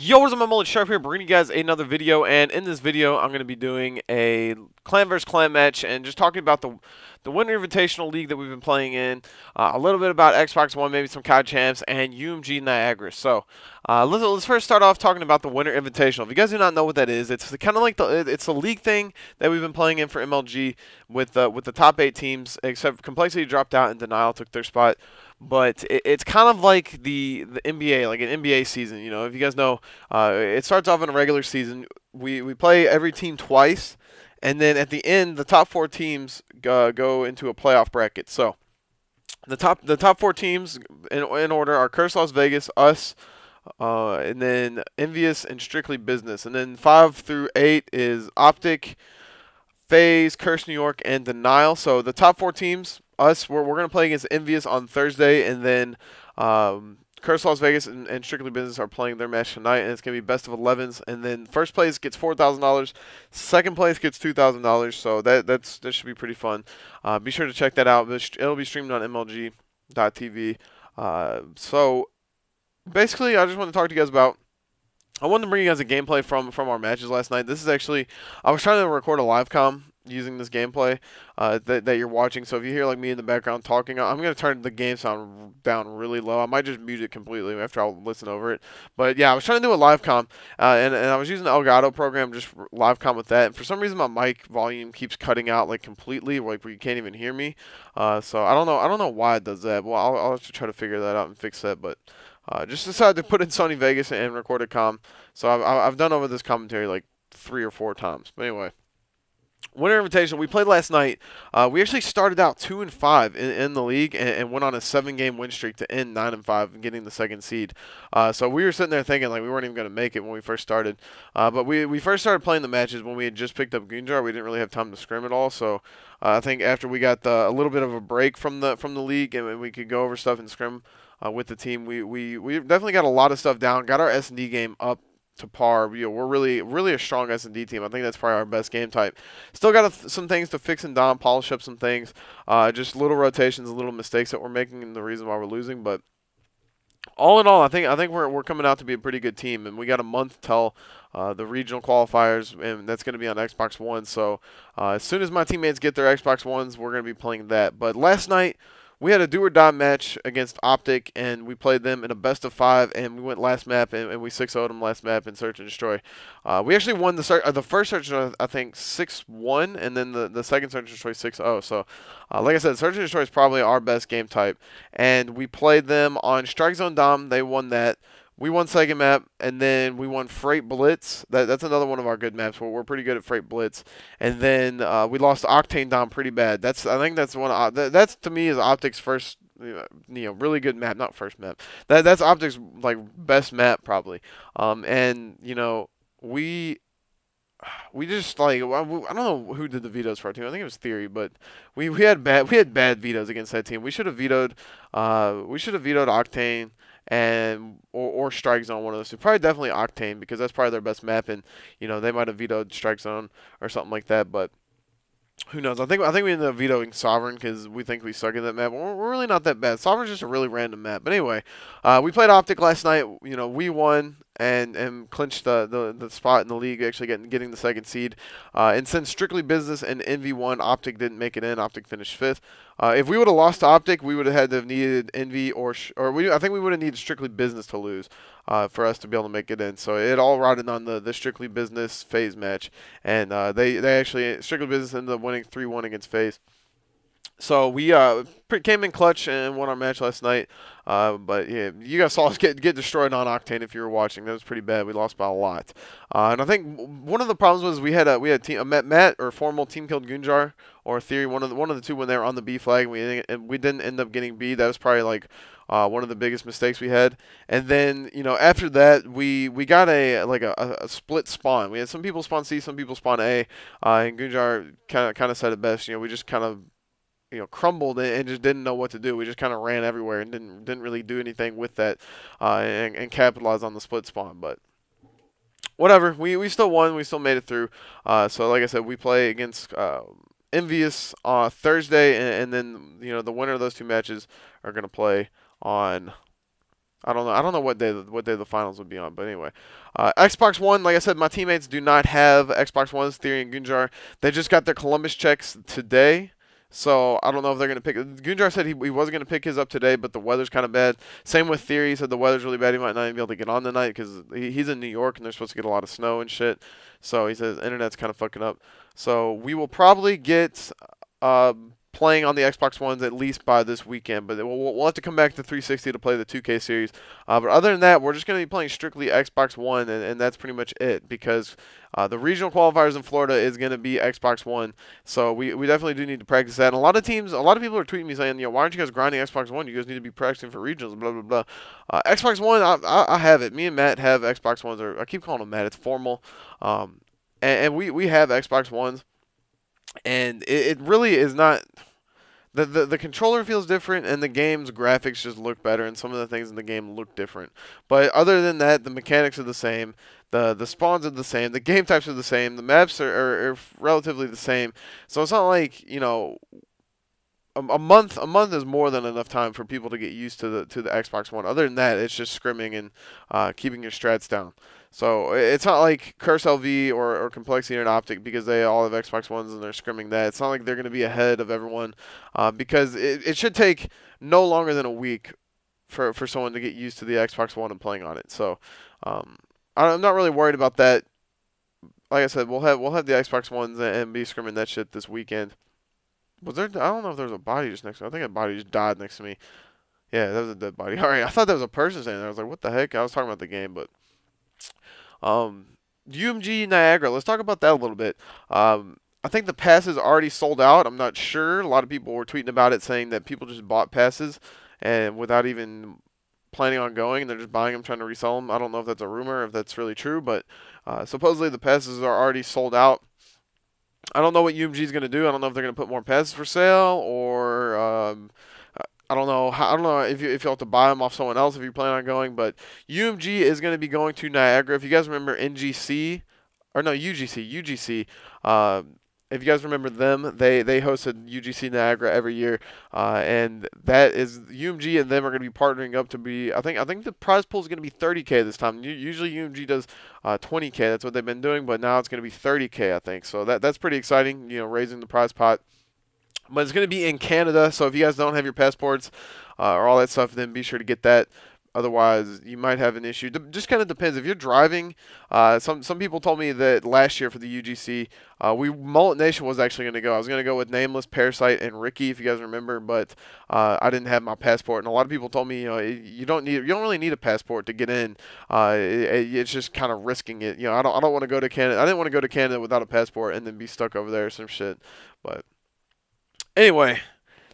Yo, what's up, my mullet Sharp here, bringing you guys another video, and in this video, I'm going to be doing a clan versus clan match, and just talking about the Winter Invitational League that we've been playing in, a little bit about Xbox One, maybe some COD champs, and UMG Niagara. So, let's first start off talking about the Winter Invitational. If you guys do not know what that is, it's kind of like it's a league thing that we've been playing in for MLG with the top 8 teams, except Complexity dropped out and Denial took their spot. But it's kind of like the NBA, like an NBA season. You know, if you guys know, it starts off in a regular season. We play every team twice, and then at the end, the top 4 teams go into a playoff bracket. So the top 4 teams in order are Curse Las Vegas, us, and then Envious and Strictly Business, and then 5 through 8 is Optic, FaZe, Curse New York, and Denial. So the top 4 teams, us, we're going to play against Envious on Thursday, and then Curse Las Vegas and Strictly Business are playing their match tonight, and it's going to be best of 11s. And then first place gets $4,000, second place gets $2,000. So that should be pretty fun. Be sure to check that out. It'll be streamed on MLG.TV. So basically, I just want to talk to you guys about. I wanted to bring you guys a gameplay from our matches last night. This is actually, I was trying to record a live com using this gameplay that you're watching. So if you hear like me in the background talking, I'm going to turn the game sound down really low. I might just mute it completely after I'll listen over it. But yeah, I was trying to do a live com, and I was using the Elgato program, just live com with that. And for some reason, my mic volume keeps cutting out like completely, like where you can't even hear me. So I don't know why it does that. Well, I'll have to try to figure that out and fix that. But just decided to put in Sony Vegas and record a com. So I've done over this commentary like 3 or 4 times. But anyway, Winter Invitational, we played last night. We actually started out 2-5 in the league and went on a 7-game win streak to end 9-5 and getting the 2nd seed. So we were sitting there thinking like we weren't even going to make it when we first started. But we first started playing the matches when we had just picked up Gunjar. We didn't really have time to scrim at all. So I think after we got a little bit of a break from the league and we could go over stuff and scrim with the team, we definitely got a lot of stuff down. Got our S&D game up to par. You know, we're really a strong S&D team. I think that's probably our best game type. Still got some things to fix and down, polish up some things. Just little rotations, little mistakes that we're making, and the reason why we're losing. But all in all, I think we're coming out to be a pretty good team, and we got a month till the regional qualifiers, and that's going to be on Xbox One. So as soon as my teammates get their Xbox Ones, we're going to be playing that. But last night, we had a do-or-die match against Optic, and we played them in a best-of-5, and we went last map, and we 6-0'd them last map in Search and Destroy. We actually won the first Search and Destroy, I think, 6-1, and then the second Search and Destroy 6-0. So, like I said, Search and Destroy is probably our best game type, and we played them on Strike Zone Dom. They won that. We won second map, and then we won Freight Blitz. That's another one of our good maps. We're pretty good at Freight Blitz. And then we lost to Octane Dom pretty bad. I think that's one of, that's to me is Optic's first, really good map. Not first map. That's Optic's like best map probably. And we just like I don't know who did the vetoes for our team. I think it was Theory, but we had bad vetoes against that team. We should have vetoed Octane and or Strike Zone, one of those two. Probably definitely Octane, because that's probably their best map, and they might have vetoed Strike Zone or something like that, but who knows? I think we ended up vetoing Sovereign because we think we suck at that map. We're really not that bad. Sovereign's just a really random map. But anyway, we played Optic last night. We won and clinched the spot in the league, actually getting the 2nd seed. And since Strictly Business and Envy won, Optic didn't make it in. Optic finished 5th. If we would have lost to Optic, we would have had to have needed Envy I think we would have needed Strictly Business to lose for us to be able to make it in. So it all rided on the Strictly Business FaZe match, and they actually Strictly Business ended up winning 3-1 against FaZe. So we came in clutch and won our match last night. But yeah, you guys saw us get destroyed on Octane if you were watching. That was pretty bad. We lost by a lot. And I think one of the problems was we had a Matt or Formal team killed Gunjar or Theory, one of the two when they were on the B flag. We didn't end up getting B. That was probably like one of the biggest mistakes we had. And then after that we got a split spawn. We had some people spawn C, some people spawn A. And Gunjar kind of said it best. We just kind of crumbled and just didn't know what to do. We just kind of ran everywhere and didn't really do anything with that and capitalize on the split spawn. But whatever, we still won. We still made it through. So like I said, we play against Envious on Thursday, and then the winner of those 2 matches are going to play on I don't know what day the finals would be on, but anyway. Xbox One, like I said, my teammates do not have Xbox Ones. Theory and Gunjar, they just got their Columbus checks today, so I don't know if they're gonna pick. Gunjar said he wasn't gonna pick his up today, but the weather's kind of bad. Same with Theory. He said the weather's really bad. He might not even be able to get on tonight because he's in New York and they're supposed to get a lot of snow and shit. So he says internet's kind of fucking up. So we will probably get playing on the Xbox Ones at least by this weekend, but we'll have to come back to 360 to play the 2K series. But other than that, we're just going to be playing strictly Xbox One, and that's pretty much it, because the regional qualifiers in Florida is going to be Xbox One, so we definitely do need to practice that. And a lot of people are tweeting me saying, why aren't you guys grinding Xbox One? You guys need to be practicing for regionals, blah, blah, blah. Xbox One, I have it. Me and Matt have Xbox Ones, or I keep calling him Matt. It's formal. And we have Xbox Ones. And it really is not. The controller feels different, and the game's graphics just look better, and some of the things in the game look different. But other than that, the mechanics are the same. The spawns are the same. The game types are the same. The maps are relatively the same. So it's not like, a month is more than enough time for people to get used to the Xbox One. Other than that, it's just scrimming and keeping your strats down. So it's not like Curse LV or Complexity and Optic, because they all have Xbox Ones and they're scrimming that. It's not like they're going to be ahead of everyone, because it should take no longer than a week for someone to get used to the Xbox One and playing on it. So I'm not really worried about that. Like I said, we'll have the Xbox Ones and be scrimming that shit this weekend. Was there? I don't know if there was a body just next to me. I think a body just died next to me. Yeah, that was a dead body. All right, I thought that was a person standing there. I was like, what the heck? I was talking about the game, but UMG Niagara. Let's talk about that a little bit. I think the passes are already sold out. I'm not sure. A lot of people were tweeting about it, saying that people just bought passes and without even planning on going, and they're just buying them, trying to resell them. I don't know if that's a rumor, if that's really true, but supposedly the passes are already sold out. I don't know what UMG is going to do. I don't know if they're going to put more passes for sale, or I don't know. I don't know if you have to buy them off someone else if you plan on going. But UMG is going to be going to Niagara. If you guys remember NGC, or no, UGC. If you guys remember them, they hosted UGC Niagara every year, and that is UMG and them are going to be partnering up to be. I think the prize pool is going to be 30K this time. Usually UMG does 20K. That's what they've been doing, but now it's going to be 30K. I think so. That's pretty exciting. Raising the prize pot. But it's going to be in Canada, so if you guys don't have your passports or all that stuff, then be sure to get that. Otherwise, you might have an issue. Just kind of depends. If you're driving, some people told me that last year for the UGC, Mullet Nation was actually going to go. I was going to go with Nameless, Parasite, and Ricky, if you guys remember, but I didn't have my passport. And a lot of people told me, you don't really need a passport to get in. It's just kind of risking it. I don't want to go to Canada. I didn't want to go to Canada without a passport and then be stuck over there or some shit. But anyway,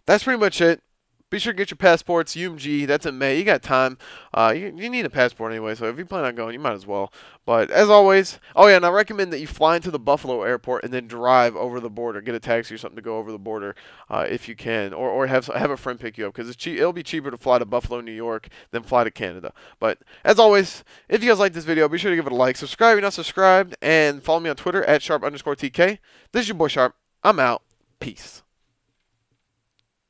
that's pretty much it. Be sure to get your passports. UMG, that's in May. You got time. You need a passport anyway, so if you plan on going, you might as well. But as always, oh yeah, and I recommend that you fly into the Buffalo airport and then drive over the border. Get a taxi or something to go over the border if you can, or have a friend pick you up, because it'll be cheaper to fly to Buffalo, New York than fly to Canada. But as always, if you guys like this video, be sure to give it a like. Subscribe if you're not subscribed, and follow me on Twitter at @sharp_TK. This is your boy Sharp. I'm out. Peace.